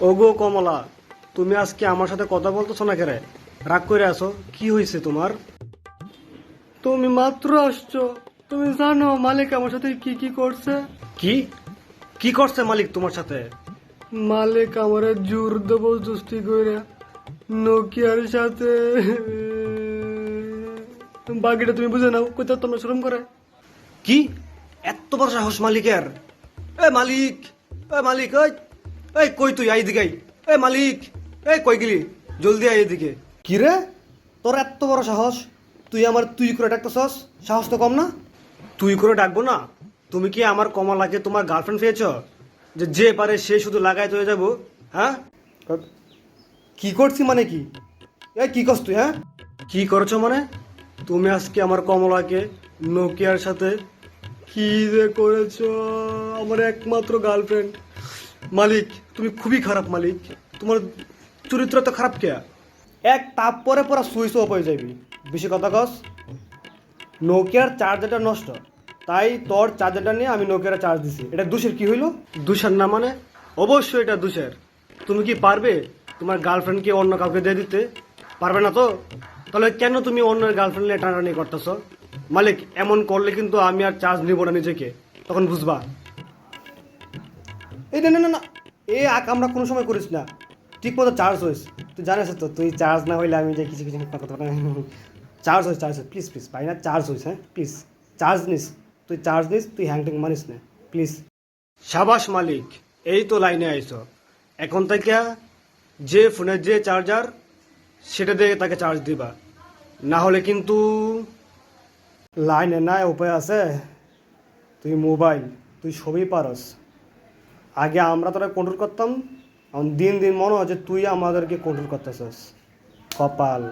ওগো কমলা, তুমি আজকে আমার সাথে কথা বলতেছো না কেরে? রাগ করে আসো, কি হয়েছে তোমার? তুমি মাত্র আসছো, তুমি জানো মালিক আমার সাথে কি কি করছে? কি কি করছে মালিক তোমার সাথে? মালিক আমার জোর জবরদস্তি করে নোকিয়ার সাথে বাকিটা তুমি বুঝে নাও, কোথাও তোমরা শরম করে। কি এত বড় সাহস মালিকের? এ মালিক, এ মালিক, ওই এই কই তুই? আই দিকে আই। এ মালিক, এই কই গেলি? জলদি আই এদিকে। কি রে, তোর এত বড় সাহস? তুই আমার তুই করে ডাকতেছস? সাহস তো কম না? তুই করে ডাকবো না? তুমি কি আমার কমলাকে তোমার গার্লফ্রেন্ড পেয়েছ, যে যে পারে সে শুধু লাগাই চলে যাবো? হ্যাঁ, কি করছি মানে কি? এই কি করছ তুই? হ্যাঁ, কি করছো মানে? তুমি আজকে আমার কমলাকে নোকিয়ার সাথে কি যে করেছো, আমার একমাত্র গার্লফ্রেন্ড। মালিক, তুমি খুবই খারাপ মালিক, তোমার চরিত্র তো খারাপ কে? এক তাপ পরে পরে সুইচ অফ হয়ে যাবি, বেশি কথা কস। নোকিয়ার চার্জারটা নষ্ট, তাই তোর চার্জারটা নিয়ে আমি নোকিয়ার চার্জ দিছি। এটা দোষের কি হইলো? দোষের না মানে? অবশ্যই এটা দোষের। তুমি কি পারবে তোমার গার্লফ্রেন্ডকে অন্য কাউকে দিয়ে দিতে? পারবে না তো? তাহলে কেন তুমি অন্যের গার্লফ্রেন্ড নিয়ে টানাটানি করতেছো? মালিক, এমন করলে কিন্তু আমি আর চার্জ নিব না নিজেকে, তখন বুঝবা। এই না না না না, এ আমরা কোনো সময় করিস না। ঠিক মতো চার্জ হইস, তুই জানিস তো, তুই চার্জ না হইলে আমি যে কিছু কিছু কথা চার্জ হইস, চার্জ হইস, প্লিজ প্লিজ পাই না, চার্জ হইস। হ্যাঁ প্লিজ চার্জ নিস, তুই চার্জ নিস, তুই হ্যাংট্যাং মানিস না প্লিজ। সাবাস মালিক, এই তো লাইনে আইছো। এখন থেকে যে ফোনের যে চার্জার, সেটা দিয়ে তাকে চার্জ দিবা, না হলে কিন্তু। লাইনে নাই উপায় আছে? তুই মোবাইল, তুই সবই পারস। আগে আমরা তোরা কন্ট্রোল করতাম, এখন দিন দিন মনে হচ্ছে তুই আমাদেরকে কন্ট্রোল করতেছস। কপাল।